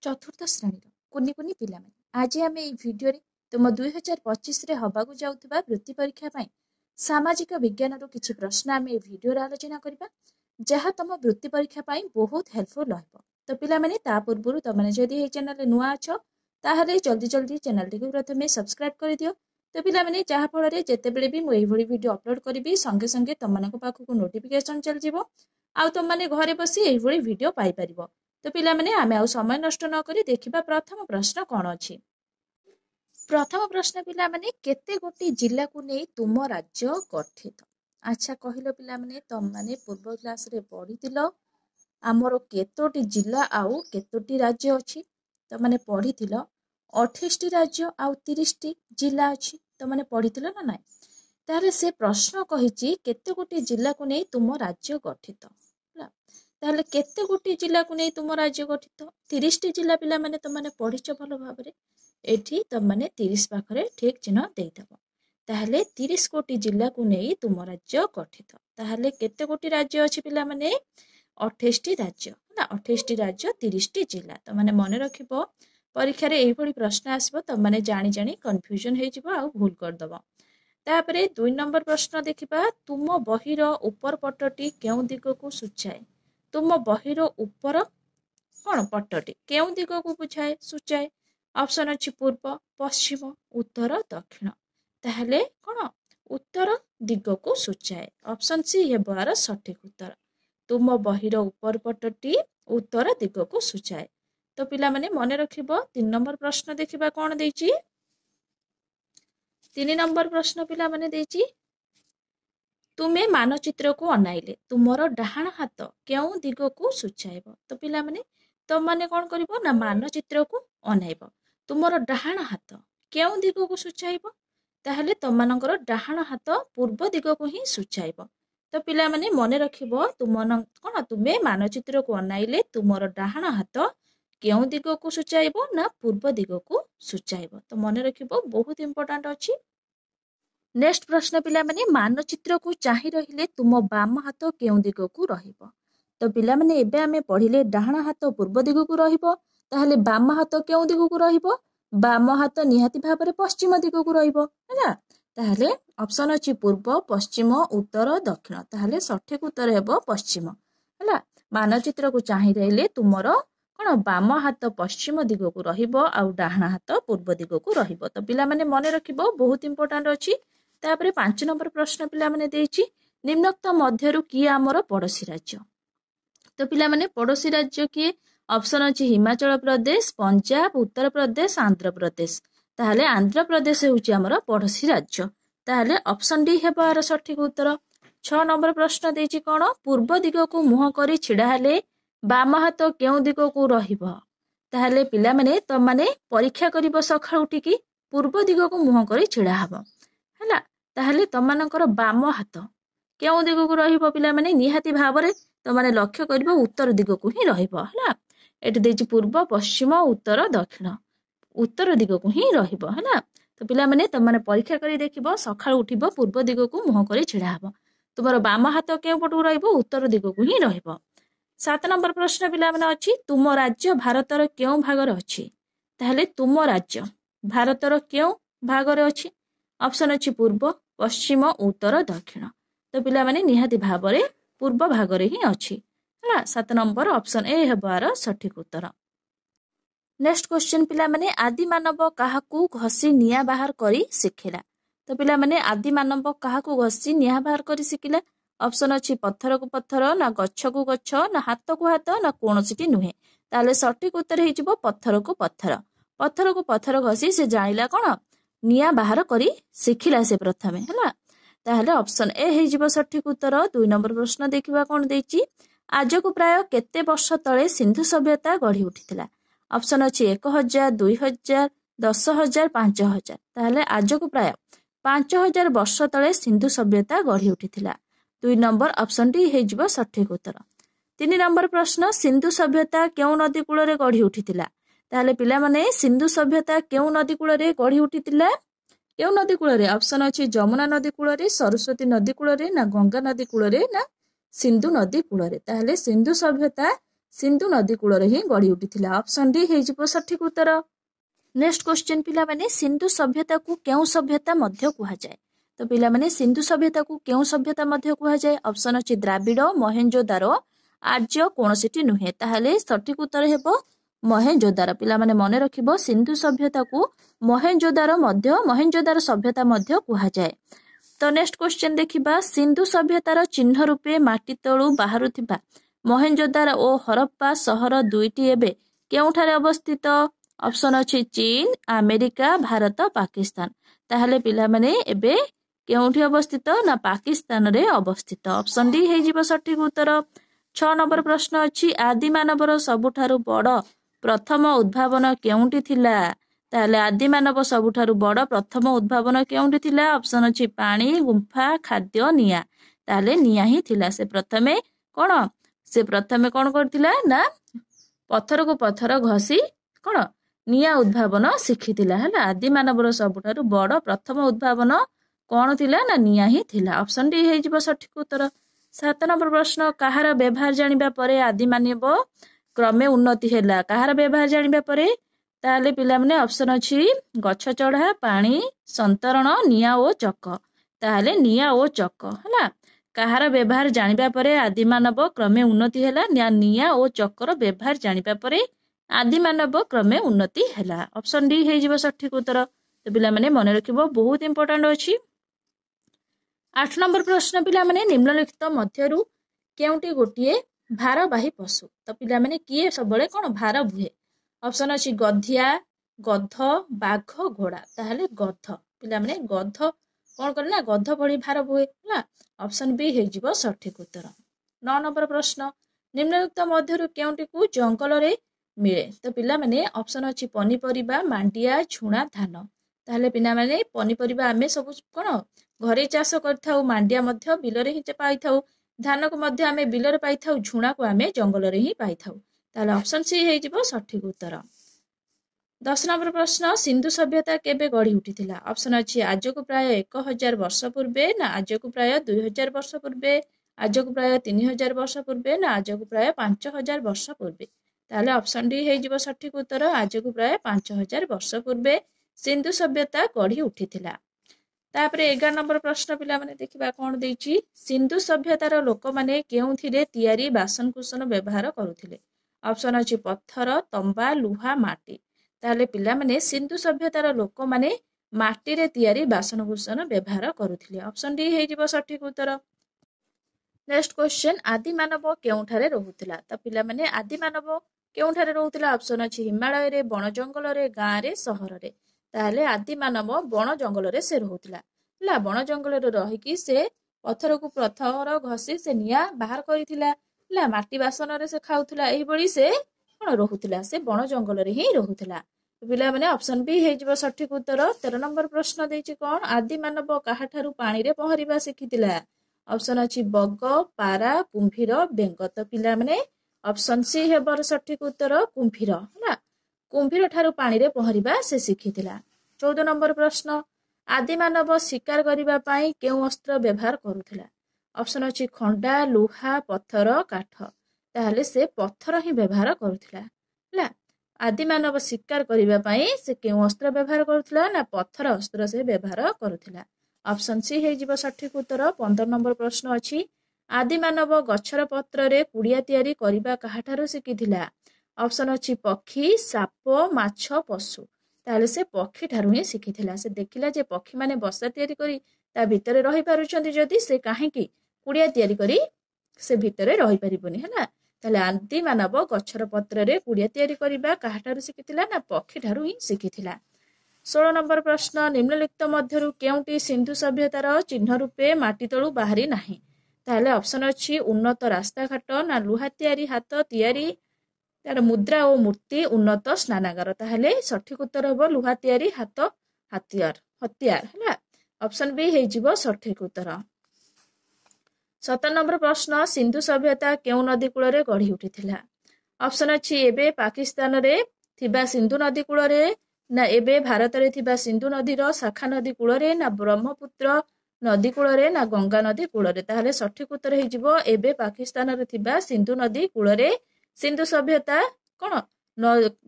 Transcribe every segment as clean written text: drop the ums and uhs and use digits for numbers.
चतुर्थ श्रेणी कुनि कुनि पिला आज आम भिडियो तुम 2025 रे हबाकू जाउथबा वृत्ति परीक्षा पाई सामाजिक विज्ञान रो किछि प्रश्न आम भिडियो आलोचना करबा जहाँ तुम वृत्ति परीक्षा पाई बहुत हेल्पफुल रहबो। तो पिला माने ता पूर्व तुमने जदि ए चैनल नुआ अछ ताहले जल्दी जल्दी चैनल टी प्रथमे सब्सक्राइब कर दियो। तो पिला माने जहाँ फल रे जेतेबेले भी मु एई भली वीडियो अपलोड करबी संगे संगे तुमनको पाखकू नोटिफिकेशन चल जिवो आ तुम माने घरे बसी एई भली वीडियो पाई परिबो। तो पिला माने आमे आ समय नष्ट न करी देखिबा प्रथम प्रश्न कोन अछि। प्रथम प्रश्न पिला माने केते गोटी जिल्ला को नै तुम राज्य गठित। अच्छा कहिलो पिला माने तुम माने पूर्व क्लास रे पढितिलो हमरो केतोटी जिल्ला आउ केतोटी राज्य अछि। तो माने पढितिलो 28 टी राज्य आउ 30 टी जिल्ला अछि। तो माने पढितिलो ना नाइ ताले से प्रश्न कहिछि केते गोटी जिल्ला को नै तुम राज्य गठित। ताहले केते गोटी जिल्ला को नै तुम राज्य गठित 30 टी जिल्ला पिला माने तुम माने पढिछ भलो भाबरे एठी तुम माने 30 पाखरे ठीक चिन्ह देई दबो। ताहले 30 गोटी जिल्ला को नै तुम राज्य गठित। ताहले केते गोटी राज्य अछि पिला माने 28 टी राज्य ना 28 टी राज्य 30 टी जिल्ला। तो माने मने रखिबो परीक्षा रे एई भली प्रश्न आसीबो तुम माने जानि जानि कंफ्यूजन हे जिवो आ भूल कर दबो। तापरे 2 नंबर प्रश्न देखिबा तुम बहिर ऊपर पटटी केउ दिग को सूचाए। तुम बहिर ऊपर कौन पटटी केउ दिग को बुझाए सूचाए। ऑप्शन अछि पूर्व पश्चिम उत्तर दक्षिण। ताहले कौन उत्तर दिग को सूचाए। ऑप्शन सी हेबार सठिक उत्तर। तुम बहिर ऊपर पटटी उत्तर दिग को सूचाए। तो पिला माने मने रखिबो 3 नंबर प्रश्न देखिबा कोन देछि। 3 नंबर प्रश्न पिला माने देछि तुमे मानचित्र को अनाइले तुमर डाहाण हाथ केउ दिग को सूचाइबो। तो पिला माने तो माने कोन करिवो ना मानचित्र को अनाइबो तुमर डाहाण हाथ केउ दिग को सूचाइबो। ताहले तमनकर डाहाण हाथ पूर्व दिग को ही सूचाइबो। तो पिला माने मने रखिबो तुमन कोन तुमे मानचित्र को अनाइले तुमर डाहाण हाथ केउ दिग को सूचाइबो ना पूर्व दिग को सूचाइबो। तो मने रखिबो बहुत इंपोर्टेंट अछि। नेक्स्ट प्रश्न पिला माने मानचित्र को चाहि रहिले तुम बाम हाथ केउ दिग को रहिबो। तो पिला माने एबे आमे पढिले डाहाण हाथ पूर्व दिग को रहिबो ताहले बाम हाथ केउ दिग को रहिबो बाम हाथ निहाती भाबरे पश्चिम दिग को रहिबो हैला। ताहले ऑप्शन अछि पूर्व पश्चिम उत्तर दक्षिण। ताहले सठिक उत्तर हेबो पश्चिम हैला। मानचित्र को चाहि रहिले तुमरो कोन बाम हाथ पश्चिम दिग को रहिबो आउ डाहाण हाथ पूर्व दिग को रहिबो। तो पिला माने मने रखिबो बहुत इंपोर्टेंट अछि। तापरे 5 नंबर प्रश्न पिला माने देछि निम्नोक्त मध्यरु की हमर पड़ोसी राज्य। तो पिला माने पड़ोसी राज्य की ऑप्शन अछि हिमाचल प्रदेश पंजाब उत्तर प्रदेश आंध्र प्रदेश। ताहले आंध्र प्रदेश होछि हमर पड़ोसी राज्य। ताहले ऑप्शन डी हेबार सठिक उत्तर। 6 नंबर प्रश्न देछि कोन पूर्व दिग को मुह करी छिडा हेले बाम हाथ केउ दिग को रहिबो। ताहले पिला माने त माने परीक्षा करिबो सखाळ उठिकी पूर्व दिग को मुह करी छिडा हबो हैला। ताहले तमनकर बाम हाथ केउ दिग को रहिबो पिला माने निहाती भाबरे तो माने लक्ष्य करिबो उत्तर दिग को ही रहिबो हैला। एटी देछि पूर्व पश्चिम उत्तर दक्षिण उत्तर दिग को ही रहिबो हैला। तो पिला माने त माने परीक्षा करी देखिबो सखाळ उठिबो पूर्व दिग को मुह करी छिडा हबो तुमरो बाम हाथ केउ पटु रहिबो उत्तर दिग को ही रहिबो। 7 नंबर प्रश्न पिला माने अछि तुम राज्य भारतर केउ भागरे अछि। ताहले तुम राज्य भारतर केउ भागरे अछि। ऑप्शन अछि पूर्व पश्चिम उत्तर दक्षिण। तो पिला माने निहाती भाबरे पूर्व भागरे ही अछि हैला। 7 नंबर ऑप्शन ए हेबार सठिक उत्तर। नेक्स्ट क्वेश्चन पिला माने आदि मानव काहाकू घसी निया बाहर करी सिखिला। तो पिला माने आदि मानव काहाकू घसी निया बाहर करी सिखिला। ऑप्शन अछि पत्थर को पत्थर ना गच्छ को गच्छ ना हाथ को हाथ ना कोनोसिटी नुहे। ताले सठिक उत्तर हे जिवो पत्थर को पत्थर घसी से जानिला कोन निया बाहर करी सिखिला से प्रथमे हैला। ताहले ऑप्शन ए हे जिवो सठिक उत्तर। 2 नंबर प्रश्न देखिबा कोन देछि आज को प्राय केते वर्ष तळे सिंधु सभ्यता गढी उठिथिला। ऑप्शन अछि 1000 2000 10000 5000। ताहले आज को प्राय 5000 वर्ष तळे सिंधु सभ्यता गढी उठिथिला। 2 नंबर ऑप्शन डी हे जिवो सठिक उत्तर। 3 नंबर प्रश्न सिंधु सभ्यता केउ नदी कूल रे गढी उठिथिला। ताहले पिला माने सिंधु सभ्यता केउ नदी कूल रे गढी उठिथिला केउ नदी कूल रे। ऑप्शन अछि जमुना नदी कूल रे सरस्वती नदी कूल रे ना गंगा नदी कूल रे ना सिंधु नदी कूल रे। ताहले सिंधु सभ्यता ସିନ୍ଧୁ ନଦୀ କୂଳରେ ହିଁ ଗଢି ଉଠିଥିଲା। ଅପସନ ଡି ହେଇଯିବ ସଠିକ ଉତ୍ତର। ନେକ୍ସଟ କ୍ୱେଶ୍ଚନ ପିଲାମାନେ, ସିନ୍ଧୁ ସଭ୍ୟତାକୁ କେଉଁ ସଭ୍ୟତା ମଧ୍ୟ କୁହାଯାଏ? ତ ପିଲାମାନେ ସିନ୍ଧୁ ସଭ୍ୟତାକୁ କେଉଁ ସଭ୍ୟତା ମଧ୍ୟ କୁହାଯାଏ? ଅପସନ ଅଛି ଦ୍ରାବିଡ, ମହେଞ୍ଜୋଦାରୋ, ଆର୍ଯ୍ୟ କୌଣସିଟି ନୁହେଁ। ତାହେଲେ ସଠିକ ଉତ୍ତର ହେବ ମହେଞ୍ଜୋଦାର। ପିଲାମାନେ ମନେ ରଖିବ ସିନ୍ଧୁ ସଭ୍ୟତାକୁ ମହେଞ୍ଜୋଦାର ସଭ୍ୟତା ମଧ୍ୟ କୁହାଯାଏ। ତ ନେକ୍ସଟ କ୍ୱେଶ୍ଚନ ଦେଖିବା, ସିନ୍ଧୁ ସଭ୍ୟତାର ଚିହ୍ନ ରୂପେ ମାଟି ତଳୁ ବାହାରୁଥିବା ମହେଞ୍ଜୋଦାର ଓ ହରପ୍ପା ସହର ଦୁଇଟି ଏବେ କେଉଁଠାରେ ଅବସ୍ଥିତ? ଅପସନ ଅଛି ଚୀନ, ଆମେରିକା, ଭାରତ, ପାକିସ୍ତାନ। ତାହେଲେ ପିଲାମାନେ ଏବେ କେଉଁଠି ଅବସ୍ଥିତ? ନା ପାକିସ୍ତାନରେ ଅବସ୍ଥିତ। ଅପସନ ଡି ହେଇଯିବ ସଠିକ ଉତ୍ତର। 6 ନମ୍ବର ପ୍ରଶ୍ନ ଅଛି, ଆଦି ମାନବର ସବୁଠାରୁ ବଡ ପ୍ରଥମ ଉଦ୍ଭାବନ କେଉଁଠି ଥିଲା? ତାହେଲେ ଆଦି ମାନବ ସବୁଠାରୁ ବଡ ପ୍ରଥମ ଉଦ୍ଭାବନ କେଉଁଠି ଥିଲା? ଅପସନ ଅଛି ପାଣି, ଗୁମ୍ଫା, ଖାଦ୍ୟ, ନିଆଁ। ତାହେଲେ ନିଆଁ ହିଁ ଥିଲା। ସେ ପ୍ରଥମେ କଣ କରିଥିଲା? ନା ପଥରକୁ ପଥର ଘଷି କଣ ନିଆଁ ଉଦ୍ଭାବନ ଶିଖିଥିଲା। ହେଲା, ଆଦି ମାନବର ସବୁଠାରୁ ବଡ ପ୍ରଥମ ଉଦ୍ଭାବନ କଣ ଥିଲା? ନା ନିଆଁ ହିଁ ଥିଲା। ଅପସନ ଡି ହେଇଯିବ ସଠିକ ଉତ୍ତର। 7 ନମ୍ବର ପ୍ରଶ୍ନ, କାହାର ବ୍ୟବହାର ଜାଣିବା ପରେ ଆଦି ମାନବ କ୍ରମେ ଉନ୍ନତି ହେଲା? କାହାର ବ୍ୟବହାର ଜାଣିବା ପରେ? ତାହେଲେ ପିଲାମାନେ ଅପସନ ଅଛି ଗଛ ଚଢା, ପାଣି, ସନ୍ତରଣ, ନିଆଁ ଓ ଚକ। ତାହେଲେ ନିଆଁ ଓ ଚକ। ହେଲା, କାହାର ବ୍ୟବହାର ଜାଣିବା ପରେ ଆଦି ମାନବ କ୍ରମେ ଉନ୍ନତି ହେଲା? ନିଆଁ ଓ ଚକର ବ୍ୟବହାର ଜାଣିବା ପରେ ଆଦି ମାନବ କ୍ରମେ ଉନ୍ନତି ହେଲା। ଅପସନ ଡି ହେଇଯିବ ସଠିକ ଉତ୍ତର। ତ ପିଲାମାନେ ମନେ ରଖିବ, ବହୁତ ଇମ୍ପୋର୍ଟାଣ୍ଟ ଅଛି। 8 ନମ୍ବର ପ୍ରଶ୍ନ ପିଲାମାନେ, ନିମ୍ନଲିଖିତ ମଧ୍ୟରୁ କେଉଁଟି ଗୋଟିଏ ଭାରବାହୀ ପଶୁ? ତ ପିଲାମାନେ କିଏ ସବୁବେଳେ କଣ ଭାର ବୁହେ? ଅପସନ ଅଛି ଗଧିଆ, ଗଧ, ବାଘ, ଘୋଡା। ତାହେଲେ ଗଧ। ପିଲାମାନେ ଗଧ କଣ କରେ? ନା ଗଧ ଭଳି ଭାର ବୁହେ। ହେଲା, ଅପସନ ବି ହେଇଯିବ ସଠିକ ଉତ୍ତର। 9 ନମ୍ବର ପ୍ରଶ୍ନ, ନିମ୍ନଲିଖିତ ମଧ୍ୟରୁ କେଉଁଟିକୁ ଜଙ୍ଗଲରେ ମିଳେ? ତ ପିଲାମାନେ ଅପସନ ଅଛି ପନିପରିବା, ମାଣ୍ଡିଆ, ଝୁଣା, ଧାନ। ତାହେଲେ ପିଲାମାନେ ପନିପରିବା ଆମେ ସବୁ କଣ ଘରେ ଚାଷ କରିଥାଉ, ମାଣ୍ଡିଆ ମଧ୍ୟ ବିଲରେ ହିଁ ପାଇଥାଉ, ଧାନକୁ ମଧ୍ୟ ଆମେ ବିଲରେ ପାଇଥାଉ, ଝୁଣାକୁ ଆମେ ଜଙ୍ଗଲରେ ହିଁ ପାଇଥାଉ। ତାହେଲେ ଅପସନ ସି ହେଇଯିବ ସଠିକ ଉତ୍ତର। 10 ନମ୍ବର ପ୍ରଶ୍ନ, ସିନ୍ଧୁ ସଭ୍ୟତା କେବେ ଗଢି ଉଠିଥିଲା? ଅପସନ ଅଛି ଆଜକୁ ପ୍ରାୟ 1000 ବର୍ଷ ପୂର୍ବେ, ନା ଆଜକୁ ପ୍ରାୟ 2000 ବର୍ଷ ପୂର୍ବେ, ଆଜକୁ ପ୍ରାୟ 3000 ବର୍ଷ ପୂର୍ବେ, ନା ଆଜକୁ ପ୍ରାୟ 5000 ବର୍ଷ ପୂର୍ବେ। ତାହେଲେ ଅପସନ ଡି ହେଇଯିବ ସଠିକ ଉତ୍ତର। ଆଜକୁ ପ୍ରାୟ 5000 ବର୍ଷ ପୂର୍ବେ ସିନ୍ଧୁ ସଭ୍ୟତା ଗଢି ଉଠିଥିଲା। ତାପରେ 11 ନମ୍ବର ପ୍ରଶ୍ନ ପିଲାମାନେ ଦେଖିବା କଣ ଦେଇଛି। ସିନ୍ଧୁ ସଭ୍ୟତାର ଲୋକମାନେ କେଉଁଥିରେ ତିଆରି ବାସନକୁସନ ବ୍ୟବହାର କରୁଥିଲେ? ଅପସନ ଅଛି ପଥର, ତମ୍ବା, ଲୁହା, ମାଟି। ତାହେଲେ ପିଲାମାନେ ସିନ୍ଧୁ ସଭ୍ୟତାର ଲୋକମାନେ ମାଟିରେ ତିଆରି ବାସନକୁସନ ବ୍ୟବହାର କରୁଥିଲେ। ଅପସନ ଡି ହେଇଯିବ ସଠିକ ଉତ୍ତର। ନେକ୍ସଟ କ୍ୱେଶ୍ଚନ, ଆଦି ମାନବ କେଉଁଠାରେ ରହୁଥିଲା? ତ ପିଲାମାନେ ଆଦି ମାନବ କେଉଁଠାରେ ରହୁଥିଲା? ଅପସନ ଅଛି ହିମାଳୟରେ, ବଣ ଜଙ୍ଗଲରେ, ଗାଁରେ, ସହରରେ। ତାହେଲେ ଆଦି ମାନବ ବଣ ଜଙ୍ଗଲରେ ସେ ରହୁଥିଲା। ହେଲା, ବଣ ଜଙ୍ଗଲରେ ରହିକି ସେ ପଥରକୁ ପଥର ଘଷି ସେ ନିଆଁ ବାହାର କରିଥିଲା। ହେଲା, ମାଟି ବାସନରେ ସେ ଖାଉଥିଲା। ଏଇଭଳି ସେ କଣ ରହୁଥିଲା? ସେ ବଣ ଜଙ୍ଗଲରେ ହିଁ ରହୁଥିଲା। ପିଲାମାନେ ଅପସନ ବି ହେଇଯିବ ସଠିକ ଉତ୍ତର। 13 ନମ୍ବର ପ୍ରଶ୍ନ ଦେଇଛି କଣ, ଆଦି ମାନବ କାହାଠାରୁ ପାଣିରେ ପହଁରିବା ଶିଖିଥିଲା? ଅପସନ ଅଛି ବଗ, ପାରା, କୁମ୍ଭୀର, ବେଙ୍ଗ। ତ ପିଲାମାନେ ଅପସନ ସି ହେବାର ସଠିକ ଉତ୍ତର କୁମ୍ଭୀର। ହେଲା, କୁମ୍ଭୀର ଠାରୁ ପାଣିରେ ପହଁରିବା ସେ ଶିଖିଥିଲା। 14 ନମ୍ବର ପ୍ରଶ୍ନ, ଆଦି ମାନବ ଶିକାର କରିବା ପାଇଁ କେଉଁ ଅସ୍ତ୍ର ବ୍ୟବହାର କରୁଥିଲା? ଅପସନ ଅଛି ଖଣ୍ଡା, ଲୁହା, ପଥର, କାଠ। ତାହେଲେ ସେ ପଥର ହିଁ ବ୍ୟବହାର କରୁଥିଲା। ହେଲା, ଆଦି ମାନବ ଶିକାର କରିବା ପାଇଁ ସେ କେଉଁ ଅସ୍ତ୍ର ବ୍ୟବହାର କରୁଥିଲା? ନା ପଥର ଅସ୍ତ୍ର ସେ ବ୍ୟବହାର କରୁଥିଲା। ଅପସନ ସି ହେଇଯିବ ସଠିକ ଉତ୍ତର। 15 ନମ୍ବର ପ୍ରଶ୍ନ ଅଛି, ଆଦି ମାନବ ଗଛର ପତ୍ରରେ କୁଡିଆ ତିଆରି କରିବା କାହାଠାରୁ ଶିଖିଥିଲା? ଅପସନ ଅଛି ପକ୍ଷୀ, ସାପ, ମାଛ, ପଶୁ। ତାହେଲେ ସେ ପକ୍ଷୀ ଠାରୁ ହିଁ ଶିଖିଥିଲା। ସେ ଦେଖିଲା ଯେ ପକ୍ଷୀ ମାନେ ବସା ତିଆରି କରି ତା ଭିତରେ ରହିପାରୁଛନ୍ତି, ଯଦି ସେ କାହିଁକି କୁଡିଆ ତିଆରି କରି ସେ ଭିତରେ ରହିପାରିବନି। ହେଲା, ତାହେଲେ ଆଦି ମାନବ ଗଛର ପତ୍ରରେ କୁଡିଆ ତିଆରି କରିବା କାହାଠାରୁ ଶିଖିଥିଲା? ନା ପକ୍ଷୀ ଠାରୁ ହିଁ ଶିଖିଥିଲା। 16 ନମ୍ବର ପ୍ରଶ୍ନ, ନିମ୍ନଲିଖିତ ମଧ୍ୟରୁ କେଉଁଟି ସିନ୍ଧୁ ସଭ୍ୟତାର ଚିହ୍ନ ରୂପେ ମାଟି ତଳୁ ବାହାରି ନାହିଁ? ତାହେଲେ ଅପସନ ଅଛି ଉନ୍ନତ ରାସ୍ତାଘାଟ, ନା ଲୁହା ତିଆରି ହାତ ତିଆରି, ତାର ମୁଦ୍ରା ଓ ମୂର୍ତ୍ତି, ଉନ୍ନତ ସ୍ନାନାଗାର। ତାହେଲେ ସଠିକ ଉତ୍ତର ହେବ ଲୁହା ତିଆରି ହାତ ହତିଆର। ହେଲା, ଅପସନ ବି ହେଇଯିବ ସଠିକ ଉତ୍ତର। 17 ନମ୍ବର ପ୍ରଶ୍ନ, ସିନ୍ଧୁ ସଭ୍ୟତା କେଉଁ ନଦୀ କୂଳରେ ଗଢି ଉଠିଥିଲା? ଅପସନ ଅଛି ଏବେ ପାକିସ୍ତାନରେ ଥିବା ସିନ୍ଧୁ ନଦୀ କୂଳରେ, ନା ଏବେ ଭାରତରେ ଥିବା ସିନ୍ଧୁ ନଦୀର ଶାଖା ନଦୀ କୂଳରେ, ନା ବ୍ରହ୍ମପୁତ୍ର ନଦୀ କୂଳରେ, ନା ଗଙ୍ଗା ନଦୀ କୂଳରେ। ତାହେଲେ ସଠିକ ଉତ୍ତର ହେଇଯିବ ଏବେ ପାକିସ୍ତାନରେ ଥିବା ସିନ୍ଧୁ ନଦୀ କୂଳରେ ସିନ୍ଧୁ ସଭ୍ୟତା କଣ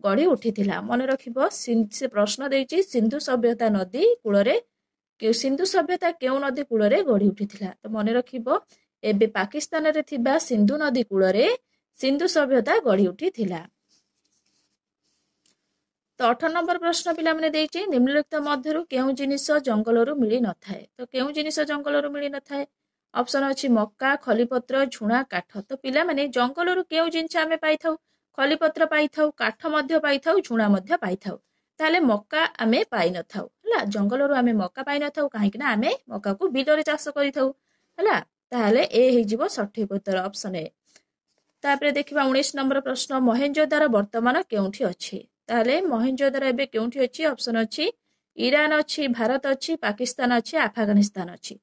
ଗଢି ଉଠିଥିଲା। ମନେ ରଖିବ, ସେ ପ୍ରଶ୍ନ ଦେଇଛି ସିନ୍ଧୁ ସଭ୍ୟତା ନଦୀ କୂଳରେ, ସିନ୍ଧୁ ସଭ୍ୟତା କେଉଁ ନଦୀ କୂଳରେ ଗଢି ଉଠିଥିଲା? ତ ମନେ ରଖିବ, ଏବେ ପାକିସ୍ତାନରେ ଥିବା ସିନ୍ଧୁ ନଦୀ କୂଳରେ ସିନ୍ଧୁ ସଭ୍ୟତା ଗଢି ଉଠିଥିଲା। ତ 18 ନମ୍ବର ପ୍ରଶ୍ନ ପିଲାମାନେ ଦେଇଛି, ନିମ୍ନଲିଖିତ ମଧ୍ୟରୁ କେଉଁ ଜିନିଷ ଜଙ୍ଗଲରୁ ମିଳି ନଥାଏ? ତ କେଉଁ ଜିନିଷ ଜଙ୍ଗଲରୁ ମିଳି ନଥାଏ? ଅପସନ ଅଛି ମକା, ଖଲିପତ୍ର, ଝୁଣା, କାଠ। ତ ପିଲାମାନେ ଜଙ୍ଗଲରୁ କେଉଁ ଜିନିଷ ଆମେ ପାଇଥାଉ? ଖଲିପତ୍ର ପାଇଥାଉ, କାଠ ମଧ୍ୟ ପାଇଥାଉ, ଝୁଣା ମଧ୍ୟ ପାଇଥାଉ। ତାହେଲେ ମକା ଆମେ ପାଇନଥାଉ ହେଲା। ଜଙ୍ଗଲରୁ ଆମେ ମକା ପାଇନଥାଉ, କାହିଁକି ନା ଆମେ ମକାକୁ ବିଲରେ ଚାଷ କରିଥାଉ ହେଲା। ତାହେଲେ ଏ ହେଇଯିବ ସଠିକ ଉତ୍ତର, ଅପସନ ଏ। ତାପରେ ଦେଖିବା 19 ନମ୍ବର ପ୍ରଶ୍ନ, ମହେଞ୍ଜୋଦାର ବର୍ତ୍ତମାନ କେଉଁଠି ଅଛି? ତାହେଲେ ମହେଞ୍ଜୋଦାର ଏବେ କେଉଁଠି ଅଛି? ଅପସନ ଅଛି ଇରାନ ଅଛି, ଭାରତ ଅଛି, ପାକିସ୍ତାନ ଅଛି, ଆଫଗାନିସ୍ତାନ ଅଛି।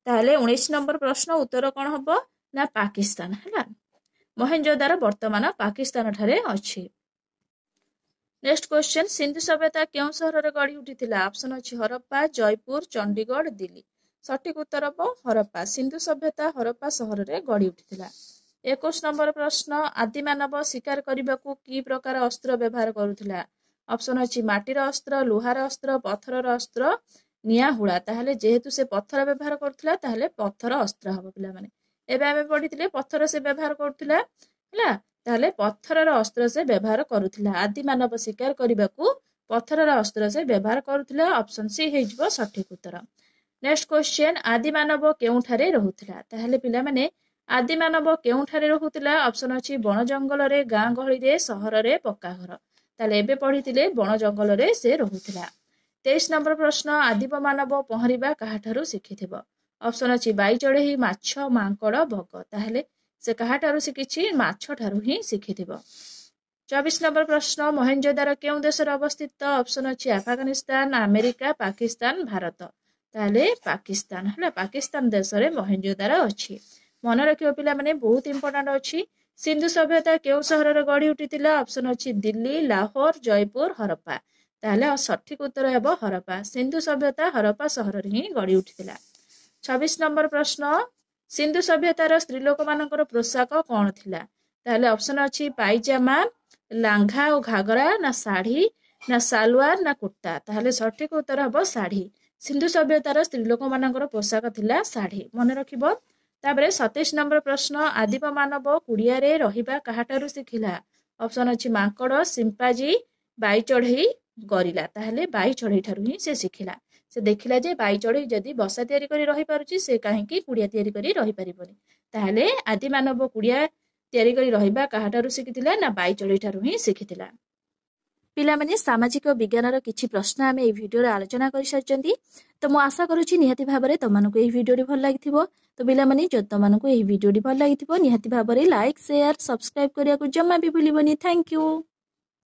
ତାହେଲେ 19 ନମ୍ବର ପ୍ରଶ୍ନ ଉତ୍ତର କଣ ହବ ନା ପାକିସ୍ତାନ ହେଲା। ମହେଞ୍ଜୋଦାର ବର୍ତ୍ତମାନ ପାକିସ୍ତାନ ଠାରେ ଅଛି। ନେକ୍ସଟ କ୍ୱେଶ୍ଚନ, ସିନ୍ଧୁ ସଭ୍ୟତା କେଉଁ ସହରରେ ଗଢି ଉଠିଥିଲା? ଅପସନ ଅଛି ହରପ୍ପା, ଜୟପୁର, ଚଣ୍ଡିଗଡ଼, ଦିଲ୍ଲୀ। ସଠିକ ଉତ୍ତର ହବ ହରପ୍ପା। ସିନ୍ଧୁ ସଭ୍ୟତା ହରପ୍ପା ସହରରେ ଗଢି ଉଠିଥିଲା। 21 ନମ୍ବର ପ୍ରଶ୍ନ, ଆଦିମାନବ ଶିକାର କରିବାକୁ କି ପ୍ରକାର ଅସ୍ତ୍ର ବ୍ୟବହାର କରୁଥିଲା? ଅପସନ ଅଛି ମାଟିର ଅସ୍ତ୍ର, ଲୁହାର ଅସ୍ତ୍ର, ପଥରର ଅସ୍ତ୍ର, ନିଆଁ ହୁଳା। ତାହେଲେ ଯେହେତୁ ସେ ପଥର ବ୍ୟବହାର କରୁଥିଲା, ତାହେଲେ ପଥର ଅସ୍ତ୍ର ହବ ପିଲାମାନେ। ଏବେ ଆମେ ପଢିଥିଲେ ପଥର ସେ ବ୍ୟବହାର କରୁଥିଲା ହେଲା। ତାହେଲେ ପଥରର ଅସ୍ତ୍ର ସେ ବ୍ୟବହାର କରୁଥିଲା। ଆଦିମାନବ ଶିକାର କରିବାକୁ ପଥରର ଅସ୍ତ୍ର ସେ ବ୍ୟବହାର କରୁଥିଲା। ଅପସନ ସି ହେଇଯିବ ସଠିକ ଉତ୍ତର। ନେକ୍ସଟ କ୍ୱେଶ୍ଚନ, ଆଦିମାନବ କେଉଁଠାରେ ରହୁଥିଲା? ତାହେଲେ ପିଲାମାନେ ଆଦିମାନବ କେଉଁଠାରେ ରହୁଥିଲା? ଅପସନ ଅଛି ବଣ ଜଙ୍ଗଲରେ, ଗାଁ ଗହଳିରେ, ସହରରେ, ପକ୍କା ଘର। ତାହେଲେ ଏବେ ପଢିଥିଲେ ବଣ ଜଙ୍ଗଲରେ ସେ ରହୁଥିଲା। 23 ନମ୍ବର ପ୍ରଶ୍ନ, ଆଦିମ ମାନବ ପହଁରିବା କାହାଠାରୁ ଶିଖିଥିବ? ଅପସନ ଅଛି ବାଇ ଚଢେଇ, ମାଛ, ମାଙ୍କଡ, ବଗ। ତାହେଲେ ସେ କାହାଠାରୁ ଶିଖିଛି? ମାଛ ଠାରୁ ହିଁ ଶିଖିଥିବ। 24 ନମ୍ବର ପ୍ରଶ୍ନ, ମହେଞ୍ଜୋଦାର କେଉଁ ଦେଶରେ ଅବସ୍ଥିତ? ଅପସନ ଅଛି ଆଫଗାନିସ୍ତାନ, ଆମେରିକା, ପାକିସ୍ତାନ, ଭାରତ। ତାହେଲେ ପାକିସ୍ତାନ ହେଲା। ପାକିସ୍ତାନ ଦେଶରେ ମହେଞ୍ଜୋଦାର ଅଛି। ମନେ ରଖିବ ପିଲାମାନେ, ବହୁତ ଇମ୍ପୋର୍ଟାଣ୍ଟ ଅଛି। ସିନ୍ଧୁ ସଭ୍ୟତା କେଉଁ ସହରରେ ଗଢି ଉଠିଥିଲା? ଅପସନ ଅଛି ଦିଲ୍ଲୀ, ଲାହୋର, ଜୟପୁର, ହରପ୍ପା। ତାହେଲେ ସଠିକ ଉତ୍ତର ହେବ ହରପ୍ପା। ସିନ୍ଧୁ ସଭ୍ୟତା ହରପ୍ପା ସହରରେ ହିଁ ଗଢି ଉଠିଥିଲା। 26 ନମ୍ବର ପ୍ରଶ୍ନ, ସିନ୍ଧୁ ସଭ୍ୟତାର ସ୍ତ୍ରୀ ଲୋକମାନଙ୍କର ପୋଷାକ କଣ ଥିଲା? ତାହେଲେ ଅପସନ ଅଛି ପାଇଜାମା, ଲାଙ୍ଘା ଓ ଘାଗରା, ନା ଶାଢୀ, ନା ସାଲୱାର, ନା କୁର୍ତ୍ତା। ତାହେଲେ ସଠିକ ଉତ୍ତର ହବ ଶାଢୀ। ସିନ୍ଧୁ ସଭ୍ୟତାର ସ୍ତ୍ରୀ ଲୋକମାନଙ୍କର ପୋଷାକ ଥିଲା ଶାଢୀ। ମନେ ରଖିବ। ତାପରେ 27 ନମ୍ବର ପ୍ରଶ୍ନ, ଆଦିମ ମାନବ କୁଡିଆରେ ରହିବା କାହାଠାରୁ ଶିଖିଲା? ଅପସନ ଅଛି ମାଙ୍କଡ, ସିମ୍ପାଜି, ବାଇ ଚଢେଇ, ଗରିଲା। ତାହେଲେ ବାଇ ଚଢେଇ ଠାରୁ ହିଁ ସେ ଶିଖିଲା। ସେ ଦେଖିଲା ଯେ ବାଇ ଚଢେଇ ଯଦି ବସା ତିଆରି କରି ରହିପାରୁଛି, ସେ କାହିଁକି କୁଡିଆ ତିଆରି କରି ରହିପାରିବନି। ତାହେଲେ ଆଦିମାନବ କୁଡିଆ ତିଆରି କରି ରହିବା କାହାଠାରୁ ଶିଖିଥିଲା? ନା ବାଇ ଚଢେଇ ଠାରୁ ହିଁ ଶିଖିଥିଲା। ପିଲାମାନେ ସାମାଜିକ ବିଜ୍ଞାନର କିଛି ପ୍ରଶ୍ନ ଆମେ ଏହି ଭିଡିଓରେ ଆଲୋଚନା କରିସାରିଛନ୍ତି। ତ ମୁଁ ଆଶା କରୁଛି ନିହାତି ଭାବରେ ତମମାନଙ୍କୁ ଏହି ଭିଡିଓଟି ଭଲ ଲାଗିଥିବ। ତ ପିଲାମାନେ ଯଦି ତମମାନଙ୍କୁ ଏହି ଭିଡିଓଟି ଭଲ ଲାଗିଥିବ, ନିହାତି ଭାବରେ ଲାଇକ୍, ସେୟାର, ସବସ୍କ୍ରାଇବ କରିବାକୁ ଜମା ବି ଭୁଲିବନି। Thank you.